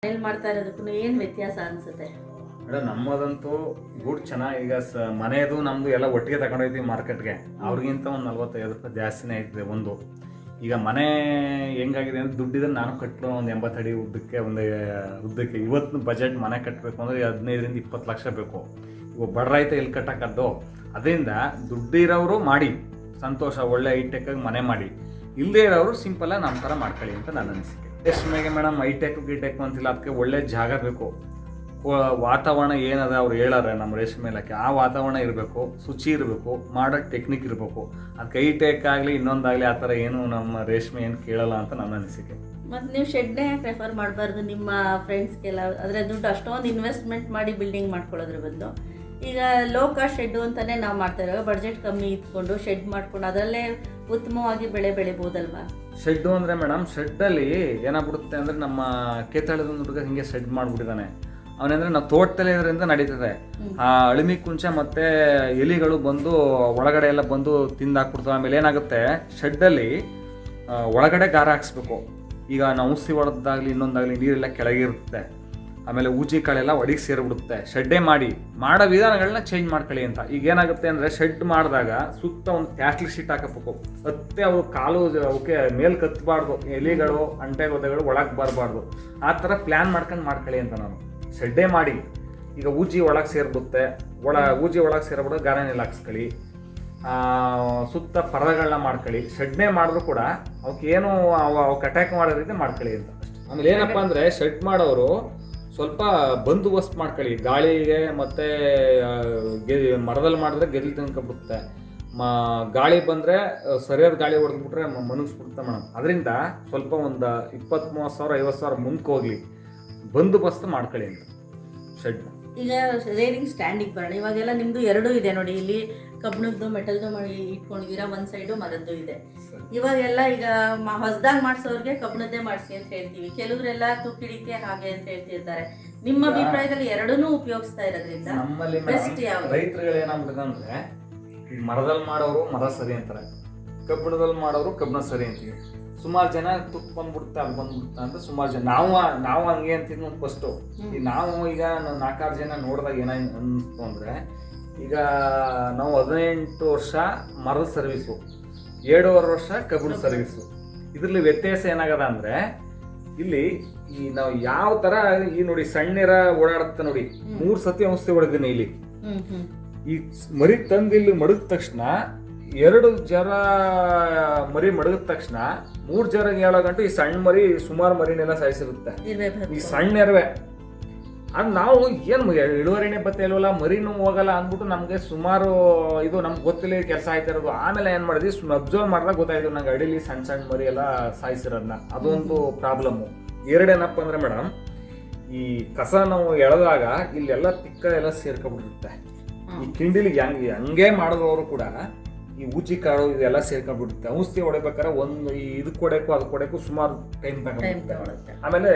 ಮನೇಲಿ ಮಾಡ್ತಾ ಇರೋದಕ್ಕೂ ಏನು ವ್ಯತ್ಯಾಸ ಅನ್ಸುತ್ತೆ? ಮೇಡಮ್ ನಮ್ಮದಂತೂ ಗುಡ್ ಚೆನ್ನಾಗಿ ಈಗ ಮನೆಯದು ನಮ್ಮದು ಎಲ್ಲ ಒಟ್ಟಿಗೆ ತಗೊಂಡೋಗ್ತೀವಿ ಮಾರ್ಕೆಟ್ಗೆ. ಅವ್ರಿಗಿಂತ ಒಂದು 45 ರೂಪಾಯಿ ಜಾಸ್ತಿನೇ ಆಯ್ತದೆ ಒಂದು. ಈಗ ಮನೆ ಹೆಂಗಾಗಿದೆ ಅಂದರೆ ದುಡ್ಡಿದ್ರೆ ನಾನು ಕಟ್ಟಲು ಒಂದು 80 ಅಡಿ ಉದ್ದಕ್ಕೆ ಇವತ್ತು ಬಜೆಟ್ ಮನೆ ಕಟ್ಟಬೇಕು ಅಂದರೆ 15ರಿಂದ 20 ಲಕ್ಷ ಬೇಕು. ಇವಾಗ ಬಡ್ರೈತೆ ಎಲ್ಲಿ ಕಟ್ಟಕ್ಕದ್ದು. ಅದರಿಂದ ದುಡ್ಡಿರೋರು ಮಾಡಿ ಸಂತೋಷ, ಒಳ್ಳೆ ಹೈಟೆಕ್ಕಾಗಿ ಮನೆ ಮಾಡಿ. ಇಲ್ಲದೇ ಇರೋರು ಸಿಂಪಲಾಗಿ ನಮ್ಮ ಥರ ಮಾಡ್ಕೊಳ್ಳಿ ಅಂತ ನನ್ನ ಅನಿಸಿಕೆ. ರೇಷ್ಮೆಗೆ ಮೇಡಮ್ ಹೈಟೆಕ್ ಅಂತಿಲ್ಲ, ಅದಕ್ಕೆ ಒಳ್ಳೆ ಜಾಗ ಬೇಕು, ವಾತಾವರಣ ಏನದ ಅವ್ರು ಹೇಳಾರೆ ನಮ್ಮ ರೇಷ್ಮೆ ಇಲಾಖೆ ಆ ವಾತಾವರಣ ಇರಬೇಕು, ಶುಚಿ ಇರಬೇಕು, ಮಾಡೋ ಟೆಕ್ನಿಕ್ ಇರಬೇಕು. ಅದಕ್ಕೆ ಹೈಟೆಕ್ ಆಗಲಿ ಇನ್ನೊಂದಾಗಲಿ ಆ ಥರ ಏನು ನಮ್ಮ ರೇಷ್ಮೆ ಏನು ಕೇಳಲ್ಲ ಅಂತ ನನ್ನ ಅನಿಸಿಕೆ. ಮತ್ತು ನೀವು ಶೆಡ್ನೇ ಪ್ರೆಫರ್ ಮಾಡಬಾರ್ದು ನಿಮ್ಮ ಫ್ರೆಂಡ್ಸ್ಗೆಲ್ಲ? ಆದರೆ ದುಡ್ಡು ಅಷ್ಟೊಂದು ಇನ್ವೆಸ್ಟ್ಮೆಂಟ್ ಮಾಡಿ ಬಿಲ್ಡಿಂಗ್ ಮಾಡ್ಕೊಳ್ಳೋದ್ರ ಬದಲು ಈಗ ಲೋ ಕಾಸ್ಟ್ ಶೆಡ್ಡು ಅಂತಲೇ ನಾವು ಮಾಡ್ತಾ ಇರೋ ಬಡ್ಜೆಟ್ ಕಮ್ಮಿ ಇಟ್ಕೊಂಡು ಶೆಡ್ ಮಾಡ್ಕೊಂಡು ಅದರಲ್ಲೇ ಉತ್ತಮವಾಗಿ ಬೆಳೆ ಬೆಳಿಬೋದಲ್ವಾ? ಶೆಡ್ಡು ಅಂದರೆ ಮೇಡಮ್ ಶೆಡ್ಡಲ್ಲಿ ಏನಾಗ್ಬಿಡುತ್ತೆ ಅಂದರೆ ನಮ್ಮ ಕೇತಾಳದ ಹುಡುಗ ಹಿಂಗೆ ಶೆಡ್ ಮಾಡಿಬಿಟ್ಟಿದ್ದಾನೆ. ಅವನಂದರೆ ನಾವು ತೋಟದಲ್ಲೇ ಇದರಿಂದ ನಡೀತದೆ. ಆ ಅಳಿಮಿ ಕುಂಚ ಮತ್ತು ಎಲಿಗಳು ಬಂದು ಒಳಗಡೆ ಎಲ್ಲ ಬಂದು ತಿಂದಾಕ್ಬಿಡ್ತವೆ. ಆಮೇಲೆ ಏನಾಗುತ್ತೆ ಶೆಡ್ಡಲ್ಲಿ ಒಳಗಡೆ ಗಾರ ಹಾಕ್ಸ್ಬೇಕು. ಈಗ ನಾವು ಔಷಧಿ ಹೊಡೆದಾಗಲಿ ಇನ್ನೊಂದಾಗಲಿ ನೀರೆಲ್ಲ ಕೆಳಗಿರುತ್ತೆ. ಆಮೇಲೆ ಊಜಿ ಕಾಳೆಲ್ಲ ಒಳಗೆ ಸೇರಿಬಿಡುತ್ತೆ. ಶೆಡ್ಡೇ ಮಾಡೋ ವಿಧಾನಗಳನ್ನ ಚೇಂಜ್ ಮಾಡ್ಕೊಳ್ಳಿ ಅಂತ. ಈಗ ಏನಾಗುತ್ತೆ ಅಂದರೆ ಶೆಡ್ ಮಾಡಿದಾಗ ಸುತ್ತ ಒಂದು ಪ್ಲಾಸ್ಟಿಕ್ ಶೀಟ್ ಹಾಕಬೇಕು. ಮತ್ತೆ ಅವು ಕಾಲು ಅವಕ್ಕೆ ಮೇಲೆ ಕತ್ತಬಾರ್ದು, ಎಲಿಗಳು ಅಂಟೆಗೊದಗಳು ಒಳಗೆ ಬರಬಾರ್ದು. ಆ ಥರ ಪ್ಲ್ಯಾನ್ ಮಾಡ್ಕೊಳ್ಳಿ ಅಂತ ನಾನು. ಶೆಡ್ಡೇ ಮಾಡಿ. ಈಗ ಊಜಿ ಒಳಗೆ ಸೇರಿಬಿಡುತ್ತೆ, ಊಜಿ ಒಳಗೆ ಸೇರಿಬಿಡೋ ಗಾರನೆಲ್ಲ ಹಾಕ್ಸ್ಕೊಳ್ಳಿ. ಸುತ್ತ ಪರದೆಗಳನ್ನ ಮಾಡ್ಕೊಳ್ಳಿ. ಶೆಡ್ನೇ ಮಾಡಿದ್ರು ಕೂಡ ಅವಕ್ಕೇನು ಅವಕ್ಕೆ ಅಟ್ಯಾಕ್ ಮಾಡೋ ರೀತಿ ಮಾಡ್ಕೊಳ್ಳಿ ಅಂತ. ಆಮೇಲೆ ಏನಪ್ಪ ಅಂದರೆ ಶೆಡ್ ಮಾಡೋರು ಸ್ವಲ್ಪ ಬಂದೋಬಸ್ತ್ ಮಾಡ್ಕೊಳ್ಳಿ. ಗಾಳಿಗೆ ಮತ್ತು ಮರದಲ್ಲಿ ಮಾಡಿದ್ರೆ ಗೆದ್ಲು ತಿನ್ಕೊಬಿಡುತ್ತೆ. ಗಾಳಿ ಬಂದರೆ ಸರಿಯಾದ ಗಾಳಿ ಹೊಡೆದ್ಬಿಟ್ರೆ ಮನಗಿಸ್ಬಿಡುತ್ತೆ ಮೇಡಮ್. ಅದರಿಂದ ಸ್ವಲ್ಪ ಒಂದು 20-30 ಸಾವಿರ 50 ಸಾವಿರ ಮುಂದಕ್ಕೆ ಹೋಗಲಿ, ಬಂದೋಬಸ್ತ್ ಮಾಡ್ಕೊಳ್ಳಿ ಅಂತ ಶೆಡ್. ಈಗ ರೇರಿಂಗ್ ಸ್ಟ್ಯಾಂಡಿಗೆ ಬರೋಣ. ಇವಾಗೆಲ್ಲ ನಿಮ್ಮದು ಎರಡೂ ಇದೆ ನೋಡಿ, ಇಲ್ಲಿ ಕಬ್ಬಿಣದ್ದು ಮೆಟಲ್ದು ಮಾಡಿ ಇಟ್ಕೊಂಡಿದ್ದೀರಾ, ಒಂದು ಸೈಡು ಮರದ್ದು ಇದೆ. ಇವಾಗೆಲ್ಲ ಈಗ ಹೊಸದಾಗಿ ಮಾಡಿಸೋರಿಗೆ ಕಬ್ಬಿಣದ್ದೇ ಮಾಡಿಸಿ ಅಂತ ಹೇಳ್ತೀವಿ, ಕೆಲವರೆಲ್ಲ ತುಕ್ಕಿಡಿಕೆ ಹಾಗೆ ಅಂತ ಹೇಳ್ತಿರ್ತಾರೆ. ನಿಮ್ಮ ಅಭಿಪ್ರಾಯದಲ್ಲಿ ಎರಡನ್ನೂ ಉಪಯೋಗಿಸ್ತಾ ಇರೋದ್ರಿಂದ ನಮ್ಮಲ್ಲಿ ರೈತರುಗಳು ಏನಾಗ್ಬಿಟ್ಟಿದೆ ಅಂದರೆ ಈಗ ಮರದಲ್ಲಿ ಮಾಡೋರು ಮರ ಸರಿ ಅಂತಾರೆ, ಕಬ್ಬಿಣದಲ್ಲಿ ಮಾಡೋರು ಕಬ್ಬಿಣ ಸರಿ ಅಂತೀವಿ. ಸುಮಾರು ಜನ ತುಕ್ಕು ಬಂದ್ಬಿಡುತ್ತೆ ಅದು ಬಂದ್ಬಿಡುತ್ತೆ ಅಂತ ಸುಮಾರು ಜನ ನಾವು ಹಂಗೆ ಅಂತಿದ್ವಿ ಫಸ್ಟು. ಈಗ ನಾವು ಈಗ 4-6 ಜನ ನೋಡಿದಾಗ ಏನಾಯ್ತು ಅನ್ನಿಸ್ತು ಅಂದರೆ, ಈಗ ನಾವು 18 ವರ್ಷ ಮರದ ಸರ್ವಿಸು, 7.5 ವರ್ಷ ಕಬ್ಬಿಣ ಸರ್ವಿಸು. ಇದರಲ್ಲಿ ವ್ಯತ್ಯಾಸ ಏನಾಗದ ಅಂದರೆ ಇಲ್ಲಿ ಈ ನಾವು ಯಾವ ಥರ ಈ ನೋಡಿ ಸಣ್ಣರ ಓಡಾಡುತ್ತೆ ನೋಡಿ, 3 ಸತಿ ಔಷಧಿ ಹೊಡೆದಿನಿ ಇಲ್ಲಿ. ಈ ಮರಿ ತಂದು ಇಲ್ಲಿ ಮಡಗಿದ ತಕ್ಷಣ 2 ಜರ ಮರಿ ಮಡಗಿದ ತಕ್ಷಣ 3 ಜರ 7 ಗಂಟೆ ಈ ಸಣ್ಣ ಮರಿ ಸುಮಾರು ಮರಿನೆಲ್ಲ ಸಾಯಿಸಿರುತ್ತೆ. ಈ ಸಣ್ಣ ಎರವೆ ಅದು ನಾವು ಏನು ಇಳುವರಿನೇ ಬತ್ತೆ ಇಲ್ವಲ್ಲ, ಮರಿನೂ ಹೋಗಲ್ಲ ಅಂದ್ಬಿಟ್ಟು ನಮಗೆ ಸುಮಾರು ಇದು ನಮ್ಗೆ ಗೊತ್ತಿಲ್ಲ ಕೆಲಸ ಆಯ್ತಾ ಇರೋದು. ಆಮೇಲೆ ಏನು ಮಾಡಿದ್ವಿ, ಅಬ್ಸರ್ವ್ ಮಾಡಿದಾಗ ಗೊತ್ತಾಯ್ತು ನಂಗೆ ಅಡಿಲಿ ಸಣ್ಣ ಮರಿ ಎಲ್ಲ ಸಾಯಿಸಿರೋದನ್ನ. ಅದೊಂದು ಪ್ರಾಬ್ಲಮ್ಮು. ಎರಡೇನಪ್ಪ ಅಂದರೆ ಮೇಡಮ್, ಈ ಕಸ ನಾವು ಎಳೆದಾಗ ಇಲ್ಲೆಲ್ಲ ತಿಕ್ಕ ಎಲ್ಲ ಸೇರ್ಕೊಂಡ್ಬಿಟ್ಟಿರುತ್ತೆ. ಈ ಕಿಂಡಿಲಿಗೆ ಹಂಗೆ ಮಾಡಿದವರು ಕೂಡ ಈ ಊಜಿ ಕಾಳು ಇದೆಲ್ಲ ಸೇರ್ಕೊಂಡ್ಬಿಡುತ್ತೆ. ಔಷಧಿ ಹೊಡಿಬೇಕಾದ್ರೆ ಒಂದು ಇದಕ್ಕೆ ಹೊಡೆಯಕ್ಕೂ ಅದಕ್ಕೆ ಹೊಡೆಯಕ್ಕೂ ಸುಮಾರು ಟೈಮ್ ತಗೊಂಡಿರುತ್ತೆ. ಆಮೇಲೆ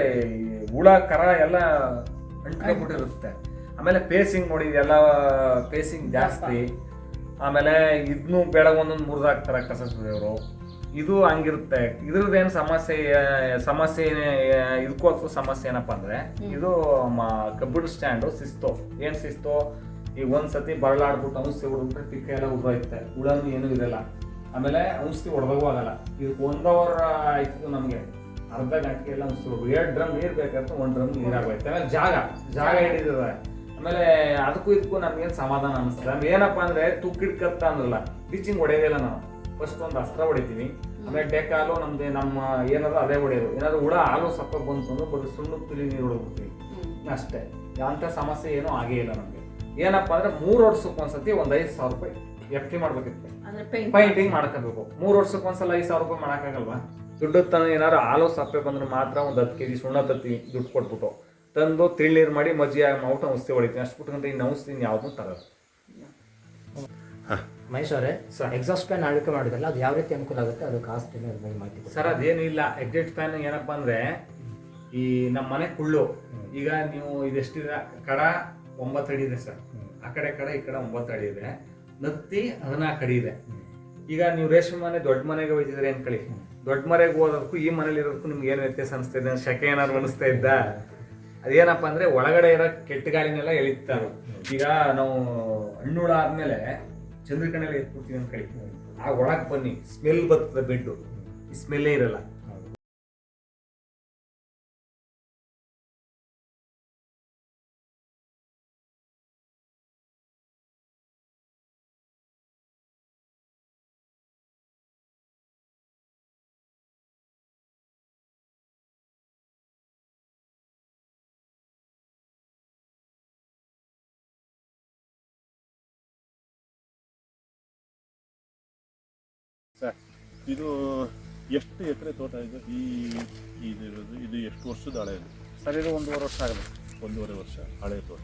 ಹುಳ ಕರ ಎಲ್ಲ ಅಂಟ್ಕೊಂಡ್ಬಿಟ್ಟಿರುತ್ತೆ. ಆಮೇಲೆ ಪೇಸಿಂಗ್ ನೋಡಿ, ಇದೆಲ್ಲ ಪೇಸಿಂಗ್ ಜಾಸ್ತಿ. ಆಮೇಲೆ ಇದನ್ನು ಬೆಳಗ್ಗೆ ಒಂದೊಂದು ಮುರಿದಾಕ್ತಾರೆ ಕಸ ಸುರಿಯೋರು. ಇದು ಹಂಗಿರುತ್ತೆ. ಇದ್ರದ್ದೇನು ಸಮಸ್ಯೆ ಇದಕ್ಕೂ ಅದಕ್ಕೂ ಸಮಸ್ಯೆ ಏನಪ್ಪ ಅಂದರೆ, ಇದು ಕಬ್ಬಿಣ ಸ್ಟ್ಯಾಂಡು ಏನು ಶಿಸ್ತು, ಈಗ ಒಂದ್ಸತಿ ಬರಳಾಡ್ಬಿಟ್ಟು ಔಷಧಿ ಹೊಡೆದ್ಬಿಟ್ರೆ ತಿಕ್ಕ ಎಲ್ಲ ಉದ್ರೈತೆ, ಹುಳನೂ ಏನೂ ಇರಲ್ಲ. ಆಮೇಲೆ ಔಷಧಿ ಹೊಡೆದಾಗೂ ಆಗಲ್ಲ. ಇದಕ್ಕೆ 1 ಅವರ್ ಆಯ್ತು ನಮಗೆ, ಅರ್ಧ ಗಂಟೆಗೆ ಎಲ್ಲ ಔಷಧಿ ಹೊಡೆದು 2 ಡ್ರಮ್ ನೀರು ಬೇಕಾದ್ರೆ 1 ಡ್ರಮ್ ನೀರಾಗೋಯ್ತು. ಆಮೇಲೆ ಜಾಗ ಹಿಡಿದಿದೆ. ಆಮೇಲೆ ಅದಕ್ಕೂ ಇದಕ್ಕೂ ನಮ್ಗೇನು ಸಮಾಧಾನ ಅನಿಸ್ತದೆ. ನಮ್ಗೆ ಏನಪ್ಪ ಅಂದರೆ ತುಕ್ಕಿಡ್ಕತ್ತ ಅಂದ್ರಲ್ಲ, ಬ್ಲೀಚಿಂಗ್ ಹೊಡೆಯೋದಿಲ್ಲ ನಾವು. ಫಸ್ಟ್ ಒಂದು ಅಸ್ತ್ರ ಹೊಡಿತೀವಿ, ಆಮೇಲೆ ಡೆಕಾಲು ನಮ್ಮ ಏನಾದ್ರು ಅದೇ ಹೊಡೆಯೋದು. ಏನಾದ್ರು ಹುಳ ಹಾಲು ಸಪ್ಪ ಬಂತು ಅಂದ್ರೆ ಬರೀ ಸುಣ್ಣದ ತಿಳಿ ನೀರು ಹೊಡೆದ್ಬಿಡ್ತೀವಿ ಅಷ್ಟೇ. ಅಂಥ ಸಮಸ್ಯೆ ಏನೂ ಆಗೇ ಇಲ್ಲ ನಮಗೆ. ಏನಪ್ಪ ಅಂದರೆ 3 ವರ್ಷಕ್ಕೆ ಒಂದ್ಸತಿ ಒಂದು 5,000 ರೂಪಾಯಿ ಎಫ್ಟಿ ಮಾಡ್ಬೇಕಿತ್ತು, ಪೈಂಟಿಂಗ್ ಮಾಡ್ಕೋಬೇಕು. 3 ವರ್ಷಕ್ಕೆ ಒಂದ್ಸಲ 5,000 ರೂಪಾಯಿ ಮಾಡೋಕ್ಕಾಗಲ್ವಾ? ದುಡ್ಡು ತಂದು ಏನಾದ್ರು ಹಾಲು ಸಪ್ಪೆ ಬಂದ್ರೆ ಮಾತ್ರ ಒಂದು 10 kg ಸುಣ್ಣ ತತ್ತಿ ದುಡ್ಡು ಕೊಟ್ಬಿಟ್ಟು ತಂದು ತಿಳ್ನೀರು ಮಾಡಿ ಮಜ್ಜಿಗೆ ಔಷಧಿ ಔಷಧಿ ಹೊಡಿತೀನಿ. ಅಷ್ಟು ಬಿಟ್ಕೊಂಡ್ರೆ ಇನ್ನು ಔಷಧಿ ಯಾವುದನ್ನು ತರೋದು. ಮಹೇಶ್ ಅವರೇ, ಎಕ್ಸಾಸ್ಟ್ ಫ್ಯಾನ್ ಆಳ್ವಿಕೆ ಮಾಡಿದ್ರಲ್ಲ, ಅದು ಯಾವ ರೀತಿ ಅನುಕೂಲ ಆಗುತ್ತೆ, ಅದು ಕಾಸ್ಟ್ ಮಾಹಿತಿ ಸರ್? ಅದೇನು ಇಲ್ಲ. ಎಕ್ಸಾಸ್ಟ್ ಫ್ಯಾನ್ ಏನಪ್ಪ ಅಂದರೆ, ಈ ನಮ್ಮ ಮನೆ ಕುಳ್ಳು ಈಗ ನೀವು ಇದೆಷ್ಟಿದೆ ಕಡ 9 ಅಡಿ ಇದೆ ಸರ್. ಆ ಕಡೆ ಈ ಕಡೆ 9 ಅಡಿ ಇದೆ. ನತ್ತಿ 14 ಅಡಿ ಇದೆ. ಈಗ ನೀವು ರೇಷ್ಮೆ ಮನೆ ದೊಡ್ಡ ಮನೆಗೆ ಹೋಯ್ತಿದ್ರೆ ಅನ್ಕೊಳ್ಳಿ, ದೊಡ್ಡ ಮನೆಗೆ ಹೋದಕ್ಕೂ ಈ ಮನೇಲಿ ಇರೋದಕ್ಕೂ ನಿಮ್ಗೆ ಏನು ವ್ಯತ್ಯಾಸ ಅನಿಸ್ತಾ ಇದೆ? ಶೆಕೆ ಏನಾದ್ರು ಅನಿಸ್ತಾ ಇದ್ದ? ಅದೇನಪ್ಪ ಅಂದ್ರೆ ಒಳಗಡೆ ಇರೋ ಕೆಟ್ಟ ಗಾಳಿನೆಲ್ಲ ಎಳಿತಾರೆ. ಈಗ ನಾವು ಹಣ್ಣುಳ ಆದ್ಮೇಲೆ ಚಂದ್ರಕಣ್ಣೆಲ್ಲ ಎತ್ಬಿಡ್ತೀವಿ ಅಂತ ಕಳಿ, ಆ ಒಳಗ್ ಬನ್ನಿ ಸ್ಮೆಲ್ ಬರ್ತದೆ, ಬೆಡ್ಡು ಈ ಸ್ಮೆಲ್ಲೇ ಇರಲ್ಲ. ಸರ್, ಇದು ಎಷ್ಟು ಎಕರೆ ತೋಟ ಇದೆ? ಇದು ಎಷ್ಟು ವರ್ಷದ ಹಳೆ ಇದೆ ಸರ್? ಇದು 1.5 ವರ್ಷ ಆಗುತ್ತೆ. 1.5 ವರ್ಷ ಹಳೆ ತೋಟ.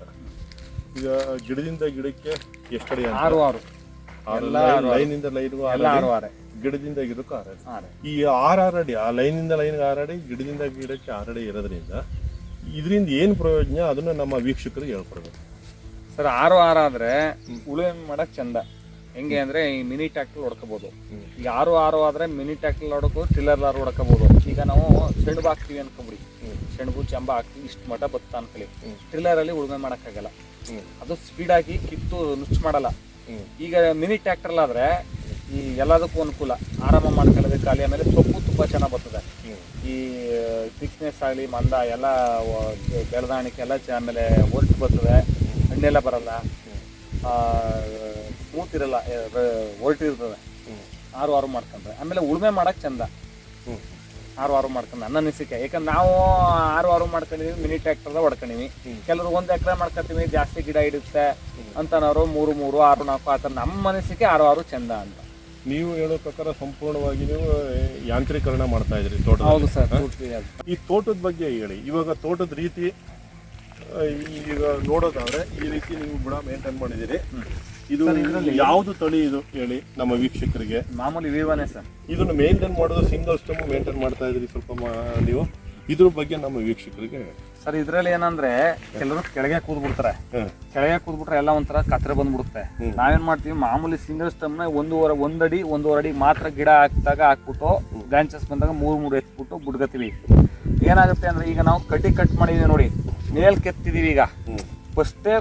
ಈಗ ಗಿಡದಿಂದ ಗಿಡಕ್ಕೆ ಎಷ್ಟು ಅಡಿ? 6 ಲೈನಿಂದ ಲೈನ್ಗೂ 6 ಗಿಡದಿಂದ ಗಿಡಕ್ಕೂ 6 ಈ 6 ಅಡಿ, ಆ ಲೈನಿಂದ ಲೈನ್ಗೆ 6 ಅಡಿ, ಗಿಡದಿಂದ ಗಿಡಕ್ಕೆ 6 ಅಡಿ ಇರೋದ್ರಿಂದ ಇದರಿಂದ ಏನು ಪ್ರಯೋಜನ ಅದನ್ನ ನಮ್ಮ ವೀಕ್ಷಕರಿಗೆ ಹೇಳ್ಕೊಡ್ಬೇಕು ಸರ್. 6 ಆದ್ರೆ ಉಳುಮೆ ಮಾಡಕ್ ಚಂದ. ಹೆಂಗೆ ಅಂದ್ರೆ ಈ ಮಿನಿ ಟ್ಯಾಕ್ಟರ್ ಹೊಡ್ಕೋಬಹುದು. ಈಗ 6 ಆದ್ರೆ ಮಿನಿ ಟ್ಯಾಕ್ಟರ್ ಹೊಡ್ಕೋಬಹುದು, ಟಿಲ್ಲರ್ ಹೊಡ್ಕೋಬಹುದು. ಈಗ ನಾವು ಸೆಣಬು ಹಾಕ್ತಿವಿ ಅನ್ಕೊಂಬಿಡಿ, ಸೆಣಬು ಚಂಬ ಹಾಕ್ತಿವಿ, ಇಷ್ಟು ಮಠ ಬತ್ತ ಅನ್ಕೊಳ್ಳಿ. ಟಿಲ್ಲರ್ ಅಲ್ಲಿ ಉಳುಮೆ ಮಾಡಕ್ಕಾಗಲ್ಲ, ಅದು ಸ್ಪೀಡ್ ಆಗಿ ಕಿತ್ತು ನುಚ್ಚು ಮಾಡಲ್ಲ. ಈಗ ಮಿನಿ ಟ್ಯಾಕ್ಟರ್ ಆದ್ರೆ ಈ ಎಲ್ಲದಕ್ಕೂ ಅನುಕೂಲ, ಆರಾಮ ಮಾಡ್ಕೊಳ್ಳೋದಕ್ಕೆ. ಅಲ್ಲಿ ಆಮೇಲೆ ಸೊಪ್ಪು ತುಂಬಾ ಚೆನ್ನಾಗಿ ಬರ್ತದೆ. ಈ ಥಿಕ್ನೆಸ್ ಆಗಲಿ ಮಂದ ಎಲ್ಲ ಬೆಳೆದಾಣಿಕೆ ಎಲ್ಲ ಆಮೇಲೆ ಒಲ್ಟ್ ಬರ್ತದೆ, ಹಣ್ಣೆಲ್ಲ ಬರಲ್ಲ, ಸ್ಮೂತ್ ಇರಲ್ಲ, ಒಲ್ಟ್ ಇರ್ತದೆ. 6 ಮಾಡ್ಕೊಂಡ್ರೆ ಆಮೇಲೆ ಉಳುಮೆ ಮಾಡಕ್ ಚಂದ. 6 ಮಾಡ್ಕೊಂಡು ನನ್ನ ಅನಿಸಿಕೆ. ಯಾಕಂದ್ರೆ ನಾವು 6 ಮಾಡ್ಕೊಂಡಿವಿ, ಮಿನಿ ಟ್ರ್ಯಾಕ್ಟರ್ದಾಗ ಹೊಡ್ಕೊಂಡಿವಿ. ಕೆಲವರು 1 ಎಕರೆ ಮಾಡ್ಕೊತೀವಿ, ಜಾಸ್ತಿ ಗಿಡ ಹಿಡಿಯುತ್ತೆ ಅಂತನವರು 3, 6, 4 ಆ ಥರ. ನಮ್ಮ ಅನಿಸಿಕೆ 6 ಚಂದ ಅಂತ. ನೀವು ಹೇಳೋ ಪ್ರಕಾರ ಸಂಪೂರ್ಣವಾಗಿ ನೀವು ಯಾಂತ್ರೀಕರಣ ಮಾಡ್ತಾ ಇದ್ರಿ ತೋಟ. ಹೌದು ಸರ್. ಈ ತೋಟದ ಬಗ್ಗೆ ಹೇಳಿ. ಇವಾಗ ತೋಟದ ರೀತಿ ಈಗ ನೋಡೋದಾದ್ರೆ ಈ ರೀತಿ ನೀವು ಬುಡ ಮೇಂಟೈನ್ ಮಾಡಿದಿರಿ. ಇದು ಯಾವ್ದು ತಳಿ ಇದು ಹೇಳಿ ನಮ್ಮ ವೀಕ್ಷಕರಿಗೆ? ಮಾಮೂಲಿ ವಿವನೇ ಸರ್. ಇದನ್ನು ಮೇಂಟೈನ್ ಮಾಡೋದು ಸಿಂಗಲ್ ಸ್ಟೆಮ್ ಮೇಂಟೈನ್ ಮಾಡ್ತಾ ಇದ್ರಿ ಸ್ವಲ್ಪ ನೀವು. ಇದ್ರ ಬಗ್ಗೆ ನಮ್ಮ ವೀಕ್ಷಕರಿಗೆ ಸರ್, ಇದ್ರಲ್ಲಿ ಏನಂದ್ರೆ ಕೆಲವರು ಕೆಳಗೆ ಕೂದ್ಬಿಡ್ತಾರೆ. ಕೆಳಗೆ ಕೂದ್ಬಿಟ್ರೆ ಎಲ್ಲ ಒಂಥರ ಕತ್ರೆ ಬಂದ್ಬಿಡುತ್ತೆ. ನಾವೇನ್ ಮಾಡ್ತೀವಿ, ಮಾಮೂಲಿ ಸಿಂಗಲ್ ಸ್ಟೆಮ್ ನ 1.5 ಅಡಿ ಮಾತ್ರ ಗಿಡ ಹಾಕ್ಬಿಟ್ಟು ಬ್ರಾಂಚಸ್ ಬಂದಾಗ 3 ಎತ್ಬಿಟ್ಟು ಬುಡ್ಗತೀವಿ. ಏನಾಗುತ್ತೆ ಅಂದ್ರೆ ಈಗ ನಾವು ಕಟ್ ಮಾಡಿದೀವಿ ನೋಡಿ, ಮೇಲ್ ಕೆತ್ತಿದೀವಿ. ಈಗ ಫಸ್ಟೇ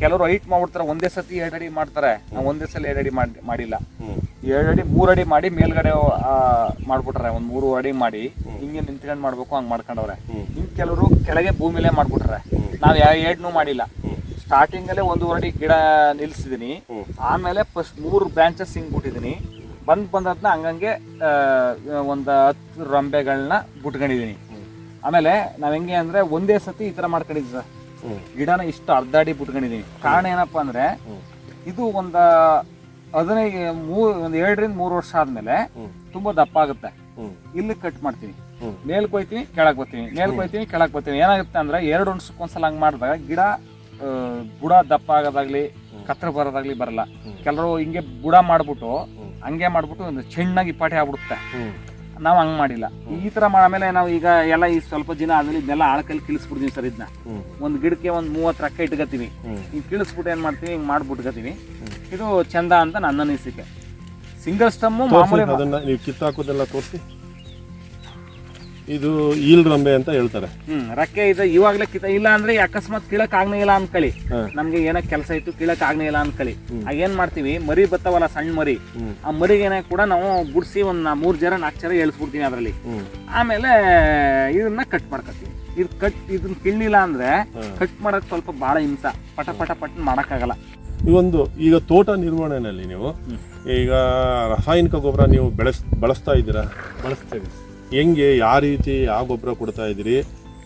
ಕೆಲವರು ಹೈಟ್ ಮಾಡ್ಬಿಡ್ತಾರೆ, ಒಂದೇ ಸತಿ 2 ಅಡಿ ಮಾಡ್ತಾರೆ. ನಾವು ಒಂದೇ ಸಲ 2 ಅಡಿ ಮಾಡಿಲ್ಲ, 2 ಅಡಿ 3 ಅಡಿ ಮಾಡಿ ಮೇಲ್ಗಡೆ ಮಾಡ್ಬಿಟ್ರೆ, 3 ಅಡಿ ಮಾಡಿ ಹಿಂಗೆ ನಿಂತ್ಕೊಂಡು ಮಾಡ್ಬೇಕು, ಹಂಗ್ ಮಾಡ್ಕೊಂಡವ್ರೆ. ಇನ್ ಕೆಲವರು ಕೆಳಗೆ ಭೂಮಿಲೇ ಮಾಡ್ಬಿಟ್ರೆ. ನಾವ್ 2 ಮಾಡಿಲ್ಲ. ಸ್ಟಾರ್ಟಿಂಗ್ ಅಲ್ಲೇ 1.5 ಅಡಿ ಗಿಡ ನಿಲ್ಸಿದೀನಿ, ಆಮೇಲೆ ಫಸ್ಟ್ 3 ಬ್ರಾಂಚಸ್ ಹಿಂಗ್ ಬಿಟ್ಟಿದೀನಿ. ಬಂದದ್ನ ಹಂಗಂಗೆ 10 ರಂಬೆಗಳನ್ನ ಬಿಟ್ಕೊಂಡಿದೀನಿ. ಆಮೇಲೆ ನಾವ್ ಹೆಂಗೆ ಅಂದ್ರೆ ಒಂದೇ ಸತಿ ಈ ತರ ಮಾಡ್ಕೊಂಡಿದ್ವಿ ಸರ್. ಗಿಡನ ಇಷ್ಟು 1/2 ಅಡಿ ಬಿಟ್ಕೊಂಡಿದೀನಿ. ಕಾರಣ ಏನಪ್ಪಾ ಅಂದ್ರೆ ಇದು ಒಂದು 2 ರಿಂದ 3 ವರ್ಷ ಆದ್ಮೇಲೆ ತುಂಬಾ ದಪ್ಪ ಆಗುತ್ತೆ. ಇಲ್ಲಿ ಕಟ್ ಮಾಡ್ತೀನಿ, ಮೇಲ್ ಕೊಯ್ತೀನಿ, ಕೆಳಗ್ ಬರ್ತೀನಿ, ಮೇಲ್ ಕೊಯ್ತೀನಿ, ಕೆಳಗ್ ಬರ್ತೀನಿ. ಏನಾಗುತ್ತೆ ಅಂದ್ರೆ 2 ವರ್ಷಕ್ಕೊಂದ್ಸಲ ಹಂಗ್ ಮಾಡಿದಾಗ ಗಿಡ ಬುಡ ದಪ್ಪ ಆಗೋದಾಗ್ಲಿ ಕತ್ರ ಬರೋದಾಗ್ಲಿ ಬರಲ್ಲ. ಕೆಲವರು ಹಿಂಗೆ ಬುಡ ಮಾಡ್ಬಿಟ್ಟು ಹಂಗೆ ಮಾಡ್ಬಿಟ್ಟು ಒಂದು ಚೆನ್ನಾಗಿ ಪಾಠಿ ಆಗ್ಬಿಡುತ್ತೆ. ನಾವು ಹಂಗ್ ಮಾಡಿಲ್ಲ. ಈ ತರ ಆಮೇಲೆ ನಾವು ಈಗ ಎಲ್ಲ ಈ ಸ್ವಲ್ಪ ದಿನ ಆದ್ಮೇಲೆ ಇದನ್ನೆಲ್ಲ ಆಳಕಲ್ಲಿ ಕಿಳಿಸ್ಬಿಡ್ತೀವಿ ಸರ್. ಇದನ್ನ ಒಂದ್ ಗಿಡಕ್ಕೆ 30 ರೊಕ್ಕ ಇಟ್ಕೋತೀವಿ. ಈಗ ಕಿಳಿಸ್ಬಿಟ್ಟು ಏನ್ ಮಾಡ್ತೀವಿ, ಹಿಂಗ್ ಮಾಡ್ಬಿಟ್ಕೋತೀವಿ. ಇದು ಚಂದ ಅಂತ ನನ್ನ ಅನಿಸಿಕೆ. ಸಿಂಗಲ್ ಸ್ಟಮ್ ಮಾಮೂಲಿ ಅದನ್ನ ನೀವು ಕಿತ್ತಾಕೋದೆಲ್ಲ ತೋರಿಸಿ. ಇದು ಈಲ್ ರಂಬೆ ಅಂತ ಹೇಳ್ತಾರೆ. ರಕ್ಕೆ ಇದೆ ಇವಾಗ್ಲೇ ಇಲ್ಲ ಅಂದ್ರೆ ಅಕಸ್ಮಾತ್ ಕೀಳಕ್ ಆಗ್ನೇ ಇಲ್ಲ ಅನ್ಕಳಿ, ನಮ್ಗೆ ಏನೋ ಕೆಲಸ ಇತ್ತು ಕೀಳಕ್ ಆಗ್ನೇ ಇಲ್ಲ ಅನ್ಕಳಿ, ಆಗ ಏನ್ ಮಾಡ್ತೀವಿ, ಮರಿ ಬತ್ತಾವಲ್ಲ ಸಣ್ಣ ಮರಿ, ಆ ಮರಿಗೇನ ಕೂಡ ನಾವು ಬುಡ್ಸಿ 3 ಜರ 4 ಜರ ಎಳ್ಸ್ಬಿಡ್ತೀವಿ ಅದ್ರಲ್ಲಿ. ಆಮೇಲೆ ಇದನ್ನ ಕಟ್ ಮಾಡ್ಕೊತೀವಿ. ಇದನ್ನ ಕಿಳ್ಳಿಲ್ಲ ಅಂದ್ರೆ ಕಟ್ ಮಾಡಕ್ ಸ್ವಲ್ಪ ಬಹಳ ಹಿಂಸ, ಪಟ ಮಾಡಕ್ಕಾಗಲ್ಲ. ಈಗ ತೋಟ ನಿರ್ವಹಣೆಯಲ್ಲಿ ನೀವು ಈಗ ರಾಸಾಯನಿಕ ಗೊಬ್ಬರ ನೀವು ಬಳಸ್ತಾ ಇದ್ದೀರಾ? ಬಳಸ್ತೇವೆ. ಹೆಂಗೆ, ಯಾವ ರೀತಿ ಯಾವ ಗೊಬ್ಬರ ಕೊಡ್ತಾ ಇದ್ದೀರಿ,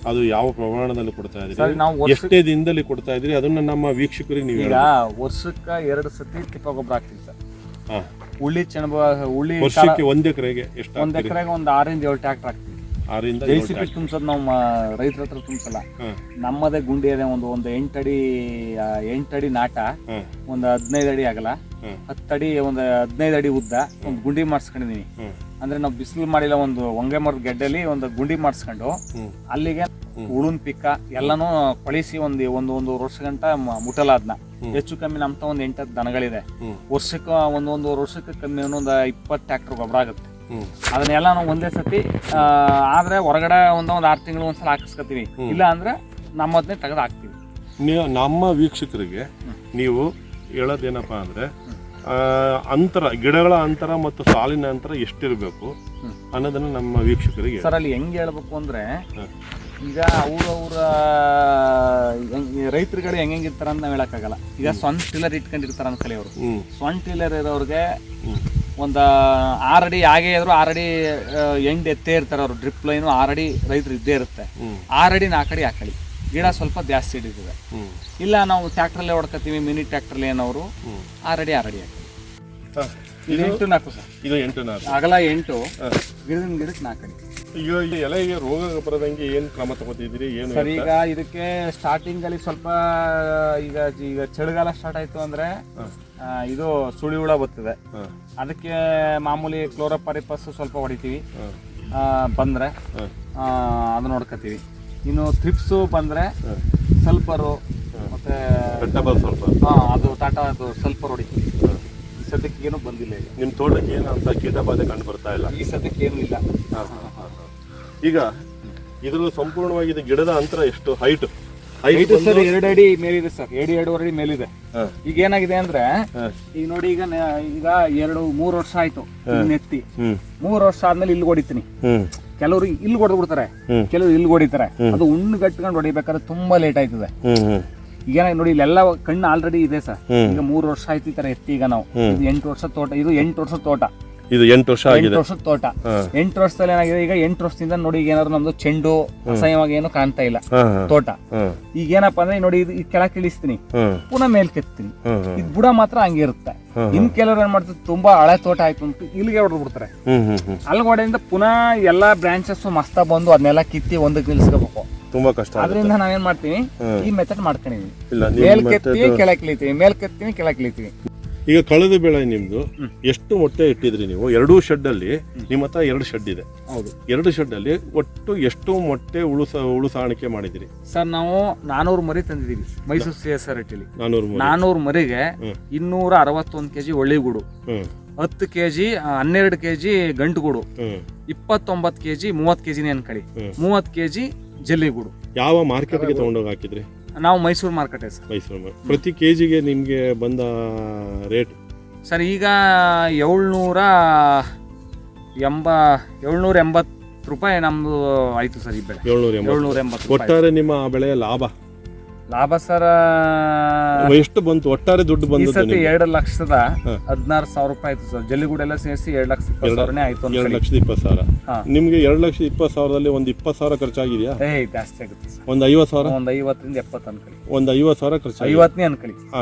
ಅದು ಯಾವ ಪ್ರಮಾಣದಲ್ಲಿ ಕೊಡ್ತಾ ಇದ್ದೀರಿ, ಎಷ್ಟೇ ದಿನದಲ್ಲಿ ಕೊಡ್ತಾ ಇದ್ದೀರಿ, ಅದನ್ನ ನಮ್ಮ ವೀಕ್ಷಕರಿಗೆ ನೀವು ಈಗ ವರ್ಷಕ್ಕೆ 2 ಸತಿ ತಿಪ್ಪ ಗೊಬ್ಬರ ಹಾಕ್ತೀವಿ ಸರ್. ಉಳ್ಳಿ ವರ್ಷಕ್ಕೆ 1 ಎಕರೆಗೆ ಎಷ್ಟು? 1 ಎಕರೆಗೆ ಒಂದು 6 ರಿಂದ 7 ಟ್ರ್ಯಾಕ್ಟರ್ ಹಾಕ್ತೀವಿ. 6 ರಿಂದ 7 JCB ತುಂಬಿಸೋದು ನಾವು ರೈತರ ಹತ್ರ ತುಂಬಿಸಲ್ಲ. ನಮ್ಮದೇ ಗುಂಡಿ ಇದೆ, ಒಂದು 8 ಅಡಿ ನಾಟ, ಒಂದು 15 ಅಡಿ ಆಗಲ್ಲ, 10 ಅಡಿ, ಒಂದು 15 ಅಡಿ ಉದ್ದ ಒಂದು ಗುಂಡಿ ಮಾಡಿಸ್ಕೊಂಡಿದೀನಿ. ಅಂದ್ರೆ ನಾವು ಬಿಸಿಲು ಮಾಡಿಲ್ಲ, ಒಂದು ಹೊಂಗೆ ಮರದ ಗೆಡ್ಡೆಲಿ ಒಂದು ಗುಂಡಿ ಮಾಡಿಸ್ಕೊಂಡು ಅಲ್ಲಿಗೆ ಉಳುನ್ ಪಿಕ್ಕ ಎಲ್ಲಾನು ಕೊಳಿಸಿ ಒಂದು ವರ್ಷ ಗಂಟ ಮುಟ್ಟಲ್ಲ. ಅದನ್ನ ಹೆಚ್ಚು ಕಮ್ಮಿ ನಮ್ತ ಒಂದು 8 ದನಗಳಿದೆ. ವರ್ಷಕ್ಕೆ ಒಂದೊಂದು ವರ್ಷಕ್ಕೆ ಕಮ್ಮಿ ಒಂದು 20 ಟ್ರ್ಯಾಕ್ಟರ್ ಗೊಬ್ಬರ ಆಗುತ್ತೆ. ಅದನ್ನೆಲ್ಲ ನಾವು ಒಂದೇ ಸತಿ ಆದ್ರೆ ಹೊರಗಡೆ ಒಂದು 6 ತಿಂಗಳು ಒಂದ್ಸಲ ಹಾಕಿಸ್ಕೊತೀವಿ. ಇಲ್ಲ ಅಂದ್ರೆ ನಮ್ಮದನ್ನೇ ತೆಗೆದು ಹಾಕ್ತೀವಿ. ನಮ್ಮ ವೀಕ್ಷಕರಿಗೆ ನೀವು ಹೇಳೋದೇನಪ್ಪ ಅಂದರೆ ಅಂತರ, ಗಿಡಗಳ ಅಂತರ ಮತ್ತು ಸಾಲಿನ ಅಂತರ ಎಷ್ಟಿರಬೇಕು ಅನ್ನೋದನ್ನು ನಮ್ಮ ವೀಕ್ಷಕರಿಗೆ ಸರ್ ಅಲ್ಲಿ ಹೆಂಗೆ ಹೇಳ್ಬೇಕು ಅಂದರೆ, ಈಗ ಅವರ ರೈತರುಗಳು ಹೆಂಗಿರ್ತಾರೆ ಅಂತ ನಾವು ಹೇಳೋಕ್ಕಾಗಲ್ಲ. ಈಗ ಸ್ವಂತ ಟಿಲ್ಲರ್ ಇಟ್ಕೊಂಡಿರ್ತಾರೆ ಅನ್ಕಲಿ ಅವರು. ಸ್ವಂತ ಟಿಲ್ಲರ್ ಇರೋರಿಗೆ ಒಂದು 6 ಅಡಿ ಹಾಗೆ ಇದ್ರು 6 ಅಡಿ ಎಂಡ್ ಎತ್ತೇ ಇರ್ತಾರೆ ಅವರು. ಡ್ರಿಪ್ ಲೈನು 6 ಅಡಿ ರೈತರು ಇದ್ದೇ ಇರುತ್ತೆ. 6 ಅಡಿ 4 ಅಡಿ ಹಾಕಳಿ, ಗಿಡ ಸ್ವಲ್ಪ ಜಾಸ್ತಿ ಹಿಡಿತದೆ. ಇಲ್ಲ ನಾವು ಟ್ಯಾಕ್ಟ್ರಲ್ಲೇ ಹೊಡ್ಕೊತೀವಿ, ಮಿನಿ ಟ್ಯಾಕ್ಟ್ರಲ್ಲಿ ಏನವರು 6 ಅಡಿ 6 ಅಡಿ ಹಾಕಿ. ಇದು 8 4 ಸರ್. ಇದು 8 4 ಅಗಲ 8, ಗಿಡದಿಂದ ಗಿಡಕ್ಕೆ 4 ಅಡಿ. ಈಗ ಈ ಎಲೆಗೆ ರೋಗ ಬರದಂಗೆ ಏನು ಕ್ರಮ ತಗೋತಿದ್ದೀರಿ? ಏನು ಸರ್ ಈಗ ಇದಕ್ಕೆ ಸ್ಟಾರ್ಟಿಂಗ್ ಅಲ್ಲಿ ಸ್ವಲ್ಪ ಈಗ ಚಳಿಗಾಲ ಸ್ಟಾರ್ಟ್ ಆಯ್ತು ಅಂದ್ರೆ ಇದು ಸುಳಿ ಹುಳ ಬರ್ತದೆ. ಅದಕ್ಕೆ ಮಾಮೂಲಿ ಕ್ಲೋರೋಪಾರಿಪಸ್ ಸ್ವಲ್ಪ ಹೊಡಿತೀವಿ. ಬಂದ್ರೆ ಅದು ನೋಡ್ಕೋತೀವಿ. ಇನ್ನು ಥ್ರಿಪ್ಸು ಬಂದ್ರೆ ಸಲ್ಫರು ಮತ್ತೆ ಅದು ಟಾಟಾ ಅದು ಸಲ್ಫರ್ ಹೊಡಿತೀವಿ. ಈ ಸದ್ಯಕ್ಕೆ ಏನು ಬಂದಿಲ್ಲ. ಈಗ ನಿಮ್ಮ ತೋಟಕ್ಕೆ ಏನು ಅಂತ ಕೀಟಬಾಧೆ ಕಂಡು ಬರ್ತಾ ಇಲ್ಲ? ಈ ಸದ್ಯಕ್ಕೆ ಏನೂ ಇಲ್ಲ. ಈಗ ಇದ್ರಲ್ಲಿ ಸಂಪೂರ್ಣವಾಗಿ ಇದು ಗಿಡದ ಅಂತರ ಎಷ್ಟು ಹೈಟ್ ಸರ್? 2 ಅಡಿ ಮೇಲಿದೆ ಸರ್, 2.5 ಅಡಿ ಮೇಲಿದೆ. ಈಗ ಏನಾಗಿದೆ ಅಂದ್ರೆ, ಈಗ ನೋಡಿ ಈಗ 3 ವರ್ಷ ಆಯ್ತು ನೆತ್ತಿ. 3 ವರ್ಷ ಆದ್ಮೇಲೆ ಇಲ್ಲಿ ಹೊಡಿತೀನಿ. ಕೆಲವರು ಇಲ್ಲಿ ಹೊಡೆದು ಬಿಡ್ತಾರೆ, ಕೆಲವರು ಇಲ್ಲಿ ಹೊಡಿತಾರೆ. ಅದು ಉಣ್ಣು ಗಟ್ಕೊಂಡು ಹೊಡಿಬೇಕಾದ್ರೆ ತುಂಬಾ ಲೇಟ್ ಆಯ್ತದೆ. ಈಗ ನೋಡಿ ಇಲ್ಲೆಲ್ಲ ಕಣ್ಣು ಆಲ್ರೆಡಿ ಇದೆ ಸರ್. ಈಗ 3 ವರ್ಷ ಆಯ್ತು ಈ ತರ ಎತ್ತಿ. ಈಗ ನಾವು 8 ವರ್ಷ ತೋಟ, ಇದು 8 ವರ್ಷದ ತೋಟ. ಇದು 8 ವರ್ಷ ಆಗಿದೆ. 8 ವರ್ಷದ ತೋಟ. 8 ವರ್ಷದಲ್ಲಿ ಏನಾಗಿದೆ, ಈಗ 8 ವರ್ಷದಿಂದ ನೋಡಿ ಈಗ ಏನಾದ್ರು ನಮ್ದು ಚೆಂಡು ಅಸಹ್ಯವಾಗಿ ಏನು ಕಾಣ್ತಾ ಇಲ್ಲ ತೋಟ. ಈಗ ಏನಪ್ಪಾ ಅಂದ್ರೆ ನೋಡಿ ಇದು ಕೆಳಗೆ ಇಳಿಸ್ತೀನಿ, ಪುನಃ ಮೇಲ್ ಕೆತ್ತೀನಿ. ಇದು ಬುಡ ಮಾತ್ರ ಹಂಗೆ ಇರುತ್ತೆ. ಇನ್ ಕೆಲವ್ರು ಏನ್ ಮಾಡ್ತಾರೆ, ತುಂಬಾ ಹಳೆ ತೋಟ ಆಯ್ತು ಅಂತ ಇಲ್ಲಿಗೆ ಹೊಡೆದು ಬಿಡ್ತಾರೆ. ಅಲ್ಗಡೆಯಿಂದ ಪುನಃ ಎಲ್ಲಾ ಬ್ರಾಂಚಸ್ ಮಸ್ತ ಬಂದು ಅದನ್ನೆಲ್ಲ ಕಿತ್ತಿ ಒಂದಕ್ಕೆ ನಿಲ್ಸ್ಕೋಬೇಕು. ತುಂಬಾ ಕಷ್ಟ. ಅದರಿಂದ ನಾವೇನ್ ಮಾಡ್ತೀವಿ, ಈ ಮೆಥಡ್ ಮಾಡ್ಕೊಂಡಿದೀವಿ. ಮೇಲ್ ಕೆತ್ತೀವಿ, ಕೆಳಗೆ ಇಳಿತೀವಿ, ಮೇಲ್ ಕೆತ್ತೀವಿ, ಕೆಳಗೆ ಇಳಿತೀವಿ. ಈಗ ಕಳೆದ ಬೆಳೆ ನಿಮ್ದು ಎಷ್ಟು ಮೊಟ್ಟೆ ಇಟ್ಟಿದ್ರಿ ನೀವು? 2 ಶೆಡ್ ಅಲ್ಲಿ ನಿಮ್ಮ ಹತ್ರ 2 ಶೆಡ್ ಇದೆ. ಹೌದು. 2 ಶೆಡ್ ಅಲ್ಲಿ ಒಟ್ಟು ಎಷ್ಟು ಮೊಟ್ಟೆ ಉಳುಸಾಣಿಕೆ ಮಾಡಿದಿರಿ? ಸರ್ ನಾವು 400 ಮರಿ ತಂದಿದೀವಿ ಮೈಸೂರು CSRT. 400 ಮರಿಗೆ 261 kg ಒಳ್ಳಿಗೂಡು, 10 kg 12 kg ಗಂಟುಗೂಡು, 29 kg 30 kg ಅನ್ಕಳಿ, 30 kg ಜಲ್ಲಿಗೂಡು. ಯಾವ ಮಾರ್ಕೆಟ್ಗೆ ತಗೊಂಡೋಗಿ ಹಾಕಿದ್ರಿ? ನಾವು ಮೈಸೂರು ಮಾರ್ಕೆಟ್ ಸರ್. ಮೈಸೂರು. ಪ್ರತಿ ಕೆಜಿಗೆ ನಿಮ್ಗೆ ಬಂದ ರೇಟ್ ಸರ್ ಈಗ 780 ರೂಪಾಯಿ ನಮ್ದು ಆಯ್ತು ಸರ್. ಈ ಬೆಳೆ 780. ಒಟ್ಟಾರೆ ನಿಮ್ಮ ಬೆಳೆಯ ಲಾಭ ಸರ್ ಎಷ್ಟು ಬಂತು? ಒಟ್ಟಾರೆ ದುಡ್ಡು ಬಂದು 2,16,000 ರೂಪಾಯಿ ಆಯ್ತು ಸರ್. ಜಲ್ಲಿಗೂಡೆಲ್ಲ ಸೇರಿಸಿ 2,20,000 ಆಯ್ತು. 2,20,000. ನಿಮ್ಗೆ 2,20,000ದಲ್ಲಿ ಒಂದು 20,000 ಖರ್ಚಾಗಿದೆಯಾ? ಜಾಸ್ತಿ ಆಗುತ್ತೆ ಸರ್. ಒಂದು 50,000, ಒಂದು 50ರಿಂದ 70 ಅನ್ಕಳಿ. ಒಂದು 50,000 ಖರ್ಚು. 50ನೇ ಅನ್ಕಳಿ.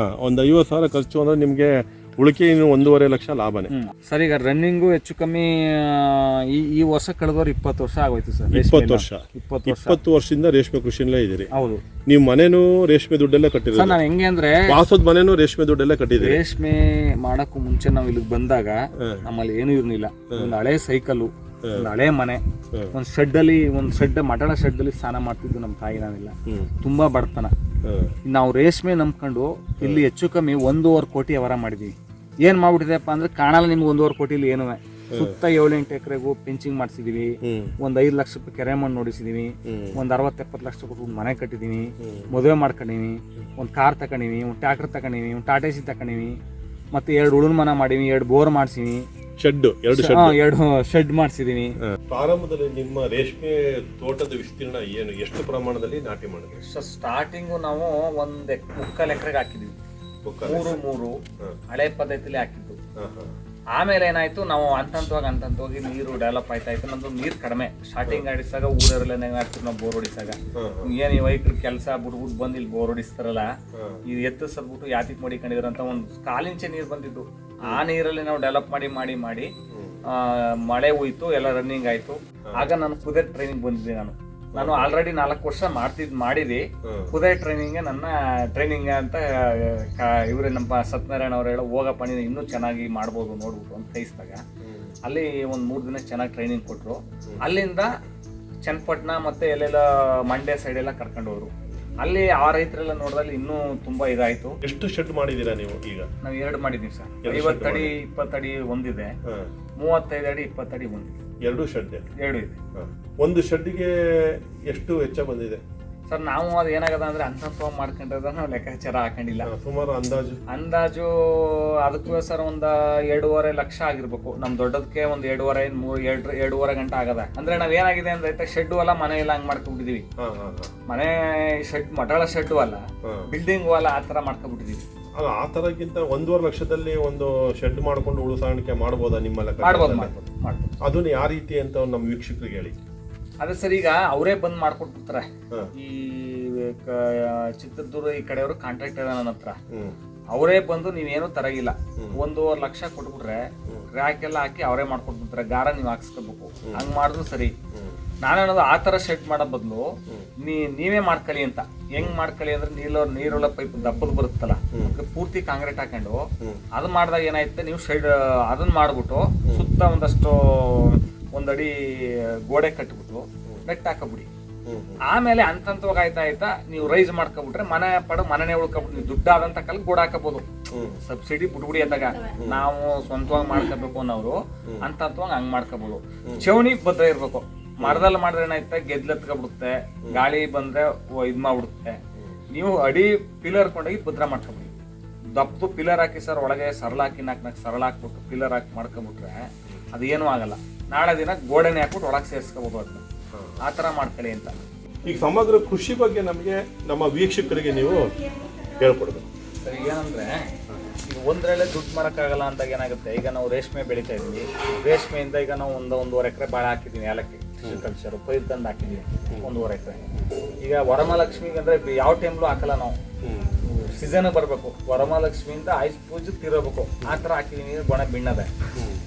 ಒಂದು 50,000 ಖರ್ಚು ಅಂದ್ರೆ ನಿಮ್ಗೆ ಉಳಿಕೆ ಇನ್ನು 1.5 ಲಕ್ಷ ಲಾಭನೇ. ಸರ್ ಈಗ ರನ್ನಿಂಗು ಹೆಚ್ಚು ಕಮ್ಮಿ ಈ ವರ್ಷ ಕಳೆದವ್ರು 20 ವರ್ಷ ಆಗೋಯ್ತು ಸರ್. 20 ವರ್ಷದಿಂದ ರೇಷ್ಮೆ ಕೃಷಿಯಲ್ಲೇ ಇದ್ದೀರಿ. ಹೌದು. ನೀವು ಮನೇನು ರೇಷ್ಮೆ ದುಡ್ಡೆಲ್ಲ ಕಟ್ಟಿದ್ರಿ? ನಾನು ಹೆಂಗೆ ಅಂದ್ರೆ ವಾಸದ ಮನೇನು ರೇಷ್ಮೆ ದುಡ್ಡೆಲ್ಲ ಕಟ್ಟಿದ್ರಿ. ರೇಷ್ಮೆ ಮಾಡಕ್ಕೂ ಮುಂಚೆ ನಾವು ಇಲ್ಲಿಗೆ ಬಂದಾಗ ನಮ್ಮಲ್ಲಿ ಏನು ಇರ್ಲಿಲ್ಲ. ಒಂದು ಹಳೆ ಸೈಕಲ್ಲು, ಒಂದು ಹಳೆ ಮನೆ, ಒಂದು ಶೆಡ್ ಮಟಣ ಶೆಡ್ ಅಲ್ಲಿ ಸ್ನಾನ ಮಾಡ್ತಿದ್ದು ನಮ್ಮ ತಾಯಿ. ನಾನೆಲ್ಲ ತುಂಬಾ ಬಡತನ. ನಾವು ರೇಷ್ಮೆ ನಂಬ್ಕೊಂಡು ಇಲ್ಲಿ ಹೆಚ್ಚು ಕಮ್ಮಿ 1.5 ಕೋಟಿ ವ್ಯವಹಾರ ಮಾಡಿದೀವಿ. ಏನ್ ಮಾಡ್ಬಿಟ್ಟಿದೆಪ್ಪ ಅಂದ್ರೆ ಕಾಣಲ್ಲ ನಿಮ್ಗೆ 1.5 ಕೋಟಿಲಿ ಏನು. ಸುತ್ತ 7-8 ಎಕರೆಗೂ ಪಿಂಚಿಂಗ್ ಮಾಡಿಸಿದೀವಿ. ಒಂದ್ 5 ಲಕ್ಷ ರೂಪಾಯಿ ಕೆರೆ ಮಣ್ಣು ನೋಡಿಸಿದೀವಿ. ಒಂದ್ 60-70 ಲಕ್ಷ ರೂಪಾಯಿ ಮನೆ ಕಟ್ಟಿದೀವಿ. ಮದುವೆ ಮಾಡ್ಕೊಂಡಿವಿ. ಒಂದ್ ಕಾರ್ ತಕೊಂಡಿವಿ, ಒಂದ್ ಟ್ರ್ಯಾಕ್ಟರ್ ತಕೊಂಡಿವಿ, ಒಂದ್ ಟಾಟಾ ಸಿ ತಕೊಂಡಿವಿ. ಮತ್ತೆ 2 ಉಳುನ್ ಮನ ಮಾಡಿವಿ, 2 ಬೋರ್ ಮಾಡ್ಸಿವಿ. 2 ಶೆಡ್ ಮಾಡ್ಸಿದೀನಿ. ಪ್ರಾರಂಭದಲ್ಲಿ ನಿಮ್ಮ ರೇಷ್ಮೆ ತೋಟದ ವಿಸ್ತೀರ್ಣ ಏನು, ಎಷ್ಟು ಪ್ರಮಾಣದಲ್ಲಿ ನಾಟಿ ಮಾಡಿದ್ರಿ? ಸ್ಟಾರ್ಟಿಂಗು ನಾವು 1.25 ಎಕರೆಗೆ ಹಾಕಿದ್ವಿ. 3 ಹಳೆ ಪದ್ಧತಿಲಿ ಹಾಕಿದ್ದು. ಆಮೇಲೆ ಏನಾಯ್ತು, ನಾವು ಹಂತವಾಗಿ ನೀರು ಡೆವಲಪ್ ಆಯ್ತಾ ಇತ್ತು. ನಮ್ದು ನೀರು ಕಡಿಮೆ. ಸ್ಟಾರ್ಟಿಂಗ್ ಆಡಿಸಾಗ ಊರಲ್ಲೆಲ್ಲ ಆಗ್ತಿತ್ತು ನಾವು ಬೋರ್ ಹೊಡಿಸಾಗ. ಏನ್ ಈ ವೈಕ್ಳು ಕೆಲಸ ಬಿಟ್ಬಿಟ್ಟು ಬಂದು ಇಲ್ಲಿ ಬೋರ್ ಹೊಡಿಸ್ತಾರಲ್ಲ, ಇದು ಎತ್ತು ಸದ್ಬಿಟ್ಟು ಯಾತಿಗೆ ಮಡಿಕೊಂಡಿದ್ರಂತ ಒಂದು 1/4 ಇಂಚೆ ನೀರು ಬಂದಿದ್ದು. ಆ ನೀರಲ್ಲಿ ನಾವು ಡೆವಲಪ್ ಮಾಡಿ ಮಳೆ ಹೋಯ್ತು, ಎಲ್ಲ ರನ್ನಿಂಗ್ ಆಯ್ತು. ಆಗ ನಾನು ಕುದುರೆ ಟ್ರೈನಿಂಗ್ ಬಂದಿದ್ದೆ. ನಾನು ಆಲ್ರೆಡಿ 4 ವರ್ಷ ಮಾಡಿದೆ ಕುದುರೆ ಟ್ರೈನಿಂಗ್. ನನ್ನ ಟ್ರೈನಿಂಗ್ ಅಂತ ಇವ್ರೆ ನಮ್ಮ ಸತ್ಯನಾರಾಯಣ ಅವ್ರು ಹೇಳೋ, ಹೋಗಪ್ಪ ನೀನು ಇನ್ನೂ ಚೆನ್ನಾಗಿ ಮಾಡ್ಬೋದು ನೋಡ್ಬಿಟ್ಟು ಅಂತ ಕೈಸಿದಾಗ ಅಲ್ಲಿ ಒಂದು 3 ದಿನ ಚೆನ್ನಾಗಿ ಟ್ರೈನಿಂಗ್ ಕೊಟ್ಟರು. ಅಲ್ಲಿಂದ ಚನ್ನಪಟ್ಟಣ ಮತ್ತೆ ಎಲ್ಲೆಲ್ಲ ಮಂಡ್ಯ ಸೈಡ್ ಎಲ್ಲ ಕರ್ಕೊಂಡು ಹೋದ್ರು. ಅಲ್ಲಿ ಆ ರೈತರೆಲ್ಲ ನೋಡಿದಲ್ಲಿ ಇನ್ನೂ ತುಂಬಾ ಇದಾಯ್ತು. ಎಷ್ಟು ಶೆಡ್ ಮಾಡಿದೀರಾ ನೀವು? ಈಗ ನಾವು 2 ಮಾಡಿದೀವಿ ಸರ್. 50 ಅಡಿ 20 ಅಡಿ ಒಂದಿದೆ, 35 ಅಡಿ 20 ಅಡಿ ಒಂದಿದೆ. 2 ಶೆಡ್ 2 ಇದೆ. ಒಂದು ಶೆಡ್ಗೆ ಎಷ್ಟು ವೆಚ್ಚ ಬಂದಿದೆ ಸರ್ ನಾವು ಅದು ಏನಾಗದ ಅಂದ್ರೆ ಅಂತ ಮಾಡ್ಕೊಂಡ್ರೆ ನಾವು ಲೆಕ್ಕಾಚಾರ ಹಾಕೊಂಡಿಲ್ಲ. ಸುಮಾರು ಅಂದಾಜು ಅದಕ್ಕೂ ಸರ್ ಒಂದು 2.5 ಲಕ್ಷ ಆಗಿರ್ಬೇಕು. ನಮ್ ದೊಡ್ಡದಕ್ಕೆ ಒಂದು 2.5 ಗಂಟೆ ಆಗದ. ಅಂದ್ರೆ ನಾವ್ ಏನಾಗಿದೆ ಅಂದ್ರೆ ಶೆಡ್ ಅಲ್ಲ, ಮನೆ ಎಲ್ಲ ಹಂಗ್ ಮಾಡ್ಕೊಂಡ್ಬಿಟ್ಟಿದೀವಿ. ಮನೆ ಶೆಡ್, ಮಟಾಳ ಶೆಡ್ ಅಲ್ಲ, ಬಿಲ್ಡಿಂಗ್ ಅಲ್ಲ, ಆ ತರ ಮಾಡ್ಕೊಂಡ್ಬಿಟ್ಟಿದೀವಿ. ಅಲ್ಲ, ಆ ತರಕ್ಕಿಂತ 1.5 ಲಕ್ಷದಲ್ಲಿ ಒಂದು ಶೆಡ್ ಮಾಡ್ಕೊಂಡು ಉಳು ಸಾಗಾಣಿಕೆ ಮಾಡ್ಬೋದಾ ನಿಮ್ಮ ಲೆಕ್ಕ? ಮಾಡ್ಬೋದು. ಅದನ್ನ ಯಾವ ರೀತಿ ಅಂತ ನಮ್ಮ ವೀಕ್ಷಕರಿಗೆ ಹೇಳಿ. ಅದೇ ಸರ್, ಈಗ ಅವರೇ ಬಂದ್ ಮಾಡ್ಕೊಟ್ಬಿಡ್ತಾರೆ. ಈ ಚಿತ್ರದುರ್ಗ ಈ ಕಡೆಯವರು ಕಾಂಟ್ರಾಕ್ಟ್ ಇದೆ ನನ್ನ ಹತ್ರ. ಅವರೇ ಬಂದು ನೀವೇನು ತರಗಿಲ್ಲ, 1.5 ಲಕ್ಷ ಕೊಟ್ಬಿಟ್ರೆ ರ್ಯಾಕ್ ಎಲ್ಲ ಹಾಕಿ ಅವರೇ ಮಾಡ್ಕೊಟ್ಬಿಡ್ತಾರೆ. ಗಾರ ನೀವು ಹಾಕ್ಸ್ಕೋಬೇಕು. ಹಂಗ್ ಮಾಡಿದ್ರು ಸರಿ. ನಾನೇನೋದು ಆ ತರ ಶೆಡ್ ಮಾಡೋ ಬದಲು ನೀವೇ ಮಾಡ್ಕೊಳ್ಳಿ ಅಂತ. ಹೆಂಗ್ ಮಾಡ್ಕೊಳ್ಳಿ ಅಂದ್ರೆ ನೀರುಳ್ಳ ಪೈಪ್ ದಪ್ಪದ್ ಬರುತ್ತಲ್ಲ, ಪೂರ್ತಿ ಕಾಂಕ್ರೀಟ್ ಹಾಕೊಂಡು ಅದನ್ನ ಮಾಡಿದಾಗ ಏನಾಯ್ತು, ನೀವು ಶೆಡ್ ಅದನ್ನ ಮಾಡ್ಬಿಟ್ಟು ಸುತ್ತ ಒಂದಷ್ಟು 1 ಅಡಿ ಗೋಡೆ ಕಟ್ಬಿಟ್ಟು ನೆಟ್ ಹಾಕಬಿಡಿ. ಆಮೇಲೆ ಅಂತಂತವಾಗ ಆಯ್ತಾ ನೀವು ರೈಸ್ ಮಾಡ್ಕೊಬಿಟ್ರೆ ಮನೆನೇ ಉಳ್ಕೊಬಿಟ್ಟು ನೀವು ದುಡ್ಡಾದಂತ ಕಾಲ ಗೋಡೆ ಹಾಕಬಹುದು. ಸಬ್ಸಿಡಿ ಬಿಟ್ಬಿಡಿ ಅಂದಾಗ ನಾವು ಸ್ವಂತವಾಗಿ ಮಾಡ್ಕೋಬೇಕು ಅನ್ನೋರು ಅಂತಂತವಾಗ ಹಂಗ್ ಮಾಡ್ಕೋಬಹುದು. ಚೌನಿ ಭದ್ರ ಇರ್ಬೇಕು. ಮರದಲ್ಲಿ ಮಾಡಿದ್ರೆ ಏನಾಯ್ತಾ, ಗೆದ್ಲೆತ್ಕೊಬಿಡುತ್ತೆ, ಗಾಳಿ ಬಂದ್ರೆ ಇದ್ ಮಾಡ್ಬಿಡುತ್ತೆ. ನೀವು ಅಡಿ ಪಿಲ್ಲರ್ ಕೊಂಡೋಗಿ ಭದ್ರ ಮಾಡ್ಕೊಬಿಡಿ. ದಪ್ಪು ಪಿಲ್ಲರ್ ಹಾಕಿ ಸರ್, ಒಳಗೆ ಸರಳ ಹಾಕಿ 4 ಸರಳ ಹಾಕ್ಬಿಟ್ಟು ಪಿಲ್ಲರ್ ಹಾಕಿ ಮಾಡ್ಕೊಂಡ್ಬಿಟ್ರೆ ಅದೇನು ಆಗಲ್ಲ. ನಾಳೆ ದಿನ ಗೋಡೆನೆ ಹಾಕ್ಬಿಟ್ಟು ಒಳಗೆ ಸೇರಿಸ್ಕೋಬಹುದು. ಅದನ್ನ ಆ ತರ ಮಾಡ್ಕೊಳ್ಳಿ ಅಂತ. ಈಗ ಸಮಗ್ರ ಕೃಷಿ ಬಗ್ಗೆ ನಮಗೆ ನಮ್ಮ ವೀಕ್ಷಕರಿಗೆ ನೀವು ಹೇಳ್ಕೊಡ್ಬೇಕು ಸರ್. ಏನಂದ್ರೆ ಈಗ ಒಂದ್ರಲ್ಲೇ ದುಡ್ಡು ಮಾಡಕ್ಕಾಗಲ್ಲ ಅಂದಾಗ ಏನಾಗುತ್ತೆ, ಈಗ ನಾವು ರೇಷ್ಮೆ ಬೆಳಿತಾ ಇದ್ವಿ. ರೇಷ್ಮೆಯಿಂದ ಈಗ ನಾವು 1.5 ಎಕರೆ ಬಾಳೆ ಹಾಕಿದೀವಿ. ಏಲಕ್ಕಿ ಕಲ್ಚರ್ ಪೈರ್ ತಂದು ಹಾಕಿದೀವಿ 1.5 ಎಕರೆ. ಈಗ ವರಮಹಾಲಕ್ಷ್ಮಿಗೆ ಅಂದ್ರೆ ಯಾವ ಟೈಮ್ಲೂ ಹಾಕಲ್ಲ ನಾವು, ಸೀಸನ್ ಬರ್ಬೇಕು. ವರಮಹಾಲಕ್ಷ್ಮಿಯಿಂದ ಆಯ್ತು ಪೂಜೆ ತೀರಬೇಕು, ಆ ತರ ಹಾಕಿದೀನಿ. ಬಣ ಬಿಣ್ಣದೆ.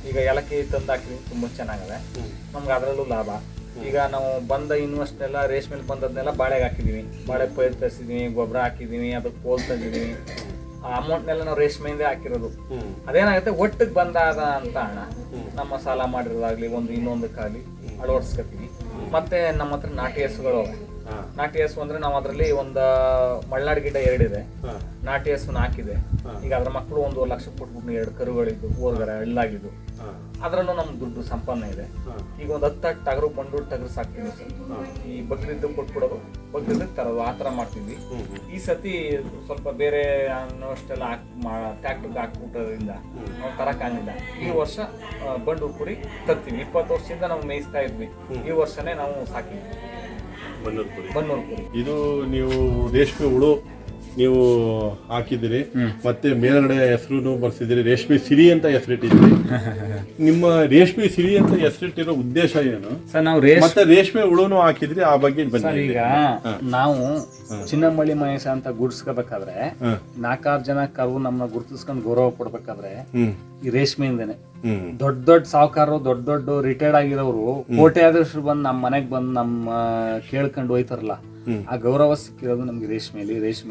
ಈಗ ಏಲಕ್ಕಿ ತಂದು ಹಾಕಿದೀನಿ, ತುಂಬಾ ಚೆನ್ನಾಗದೆ. ನಮ್ಗೆ ಅದರಲ್ಲೂ ಲಾಭ. ಈಗ ನಾವು ಬಂದ ಇನ್ವೆಸ್ಟ್ ಎಲ್ಲ ರೇಷ್ಮೆಲ್ ಬಂದದ್ನೆಲ್ಲ ಬಾಳೆಗೆ ಹಾಕಿದೀವಿ. ಬಾಳೆ ಪೈರ್ ತರಿಸಿದೀವಿ, ಗೊಬ್ಬರ ಹಾಕಿದೀವಿ, ಅದಕ್ಕೆ ಪೋಲ್ ತಂದಿದೀವಿ. ಆ ಅಮೌಂಟ್ನೆಲ್ಲ ನಾವು ರೇಷ್ಮೆಯಿಂದ ಹಾಕಿರೋದು. ಅದೇನಾಗುತ್ತೆ, ಒಟ್ಟಿಗೆ ಬಂದಾದ ಅಂತ ಹಣ ನಮ್ಮ ಸಾಲ ಮಾಡಿರೋದಾಗ್ಲಿ ಇನ್ನೊಂದಕ್ಕಾಗ್ಲಿ ಅಳವಡಿಸ್ಕೊತೀವಿ. ಮತ್ತೆ ನಮ್ಮ ಹತ್ರ ನಾಟಿ ಹಸುಗಳು. ನಾಟಿ ಹಸು ಅಂದ್ರೆ ನಾವು ಅದರಲ್ಲಿ ಒಂದು ಮಲ್ನಾಡ್ ಗಿಡ 2 ಇದೆ. ನಾಟಿ ಹಸುನ ಹಾಕಿದೆ. ಈಗ ಅದ್ರ ಮಕ್ಕಳು 1.5 ಲಕ್ಷ ಕೊಟ್ಬಿಟ್ಟು 2 ಕರುಗಳಿದ್ದು ಊರ್ಗರ ಹಳ್ಳಾಗಿದ್ದು. ಅದ್ರಲ್ಲೂ ನಮ್ಗೆ ದುಡ್ಡು ಸಂಪಾದನೆ ಇದೆ. ಈಗ ಒಂದು 10 ಟಗರು ಬಂಡು ಟಗರು ಸಾಕ್ತೀವಿ ಸರ್. ಈ ಬಕ್ರಿದ್ದು ಕೊಟ್ಬಿಡೋದು, ಬಕ್ರಿದ್ದಕ್ಕೆ ತರೋದು, ಆ ಥರ ಮಾಡ್ತೀವಿ. ಈ ಸತಿ ಸ್ವಲ್ಪ ಬೇರೆ ಅನ್ನೋಷ್ಟೆಲ್ಲ ಟ್ಯಾಕ್ಟರ್ಗೆ ಹಾಕ್ಬಿಟ್ಟೋದ್ರಿಂದ ನಾವು ತರಕ್ಕಾಗಿಲ್ಲ. ಈ ವರ್ಷ ಬಂಡು ಕುರಿ ತರ್ತೀವಿ. 20 ವರ್ಷದಿಂದ ನಾವು ಮೇಯಿಸ್ತಾ ಇದ್ವಿ. ಈ ವರ್ಷನೇ ನಾವು ಸಾಕಿದ್ವಿ ಬನ್ನೂರು ಕುರಿ. ಇದು ನೀವು ರೇಷ್ಮೆ ಹುಳು ನೀವು ಹಾಕಿದಿರಿ, ಮತ್ತೆ ಮೇಲ್ಗಡೆ ಹೆಸರು ಬರ್ಸಿದಿರಿ, ರೇಷ್ಮೆ ಸಿರಿ ಅಂತ ಹೆಸರಿಟ್ಟಿದ್ದೀರಿ. ನಿಮ್ಮ ರೇಷ್ಮೆ ಸಿರಿ ಅಂತ ಹೆಸರಿಟ್ಟಿರೋ ಉದ್ದೇಶ ಏನು ಸರ್? ನಾವು ಮತ್ತೆ ರೇಷ್ಮೆ ಹುಳುನು ಹಾಕಿದ್ರಿ, ಆ ಬಗ್ಗೆ ಬನ್ನಿ. ಈಗ ನಾವು ಚಿನ್ನಮಳ್ಳಿ ಮಹೇಶ ಅಂತ ಗುಡ್ಸ್ಕೋಬೇಕಾದ್ರೆ 4-6 ಜನ ಕರು ನಮ್ಮ ಗುರ್ತಿಸ್ಕೊಂಡು ಗೌರವ ಕೊಡ್ಬೇಕಾದ್ರೆ ಈ ರೇಷ್ಮೆಯಿಂದನೇ ದೊಡ್ಡ ಸಾಹುಕಾರರು, ದೊಡ್ಡ ರಿಟೈರ್ಡ್ ಆಗಿರೋರು, ಕೋಟ್ಯಾಧೀಶರು ಬಂದು ನಮ್ಮ ಮನೆಗ್ ಬಂದು ನಮ್ಮ ಕೇಳ್ಕೊಂಡು ಹೋಯ್ತಾರಲ್ಲ, ಆ ಗೌರವ ಸಿಕ್ಕಿರೋದು ನಮ್ಗೆ ರೇಷ್ಮೆ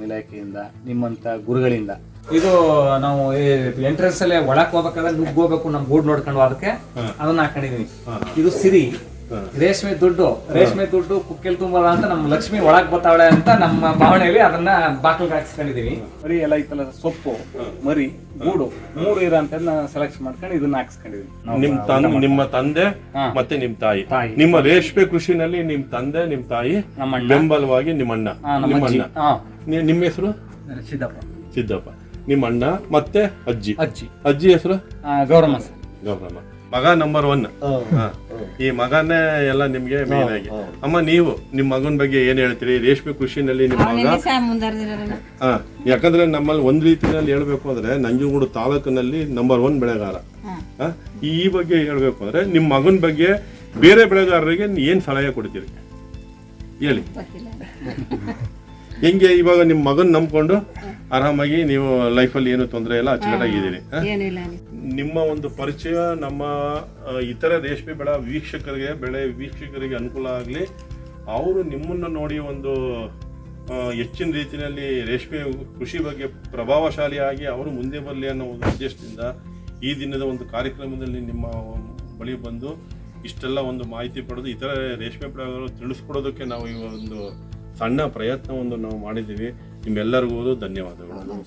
ಇಲಾಖೆಯಿಂದ, ನಿಮ್ಮಂತ ಗುರುಗಳಿಂದ. ಇದು ನಾವು ಎಂಟ್ರೆನ್ಸ್ ಅಲ್ಲೇ ಒಳಕ್ ಹೋಗ್ಬೇಕಾದ್ರೆ ನುಗ್ಗೋಬೇಕು, ನಮ್ ಬೋರ್ಡ್ ನೋಡ್ಕೊಂಡು ಅದಕ್ಕೆ ಅದನ್ನ ಹಾಕೊಂಡಿದೀವಿ. ಇದು ಸಿರಿ. ರೇಷ್ಮೆ ದುಡ್ಡು ಕುಕ್ಕೆಲ್ ತುಂಬಲ್ಲ ಅಂತ ನಮ್ಮ ಲಕ್ಷ್ಮಿ ಒಳಗ್ ಬರ್ತಾವಳೆ ಅಂತ ನಮ್ಮ ಭಾವನೆಯಲ್ಲಿ ಅದನ್ನ ಬಾಕ್ಲಿಗೆ ಹಾಕ್ಸ್ಕೊಂಡಿದೀವಿ. ಮರಿ ಎಲ್ಲ ಇತ್ತಲ್ಲ, ಸೊಪ್ಪು, ಮರಿ, ಗೂಡು 3 ಇರೋ ಅಂತ ಸೆಲೆಕ್ಟ್ ಮಾಡ್ಕೊಂಡು ಇದನ್ನ ಹಾಕ್ಸ್ಕೊಂಡಿದೀವಿ. ನಿಮ್ಮ ತಂದೆ ಮತ್ತೆ ನಿಮ್ ತಾಯಿ, ನಿಮ್ಮ ರೇಷ್ಮೆ ಕೃಷಿನಲ್ಲಿ ನಿಮ್ ತಂದೆ ನಿಮ್ ತಾಯಿ, ಬೆಂಬಲವಾಗಿ ನಿಮ್ಮ ಅಣ್ಣ. ನಿಮ್ಮ ಹೆಸರು? ಸಿದ್ದಪ್ಪ. ನಿಮ್ಮ ಅಣ್ಣ ಮತ್ತೆ ಅಜ್ಜಿ ಹೆಸರು? ಗೌರಮ್ಮ. ಮಗ ನಂಬರ್ 1. ಈ ಮಗನೇ ಎಲ್ಲ ನಿಮ್ಗೆ ಮೇನ್ ಆಗಿ. ಅಮ್ಮ, ನೀವು ನಿಮ್ ಮಗನ ಬಗ್ಗೆ ಏನ್ ಹೇಳ್ತೀರಿ? ರೇಷ್ಮೆ ಕೃಷಿನಲ್ಲಿ ನಿಮ್ಮ ಮಗ, ಯಾಕಂದ್ರೆ ನಮ್ಮಲ್ಲಿ ಒಂದ್ ರೀತಿಯಲ್ಲಿ ಹೇಳ್ಬೇಕು ಅಂದ್ರೆ ನಂಜನಗೂಡು ತಾಲೂಕಿನಲ್ಲಿ ನಂಬರ್ 1 ಬೆಳೆಗಾರ. ಈ ಬಗ್ಗೆ ಹೇಳ್ಬೇಕು ಅಂದ್ರೆ ನಿಮ್ ಮಗನ ಬಗ್ಗೆ ಬೇರೆ ಬೆಳೆಗಾರರಿಗೆ ಏನ್ ಸಲಹೆ ಕೊಡ್ತೀರಿ ಹೇಳಿ? ಹೆಂಗೆ ಇವಾಗ ನಿಮ್ ಮಗನ್ ನಂಬ್ಕೊಂಡು ಆರಾಮಾಗಿ ನೀವು ಲೈಫಲ್ಲಿ ಏನು ತೊಂದರೆ ಇಲ್ಲ, ಅಚ್ಚುಕಟ್ಟಾಗಿದ್ದೀರಿ. ನಿಮ್ಮ ಒಂದು ಪರಿಚಯ ನಮ್ಮ ಇತರ ರೇಷ್ಮೆ ಬೆಳೆ ವೀಕ್ಷಕರಿಗೆ ಅನುಕೂಲ ಆಗಲಿ, ಅವರು ನಿಮ್ಮನ್ನು ನೋಡಿ ಒಂದು ಹೆಚ್ಚಿನ ರೀತಿಯಲ್ಲಿ ರೇಷ್ಮೆ ಕೃಷಿ ಬಗ್ಗೆ ಪ್ರಭಾವಶಾಲಿಯಾಗಿ ಅವರು ಮುಂದೆ ಬರಲಿ ಅನ್ನೋ ಒಂದು ಉದ್ದೇಶದಿಂದ ಈ ದಿನದ ಒಂದು ಕಾರ್ಯಕ್ರಮದಲ್ಲಿ ನಿಮ್ಮ ಬಳಿ ಬಂದು ಇಷ್ಟೆಲ್ಲ ಒಂದು ಮಾಹಿತಿ ಪಡೆದು ಇತರ ರೇಷ್ಮೆ ಬೆಳೆಗಾರರು ತಿಳಿಸ್ಕೊಡೋದಕ್ಕೆ ನಾವು ಈ ಒಂದು ಸಣ್ಣ ಪ್ರಯತ್ನವನ್ನು ನಾವು ಮಾಡಿದ್ದೀವಿ. ನಿಮ್ಮೆಲ್ಲರಿಗೂ ಧನ್ಯವಾದಗಳು.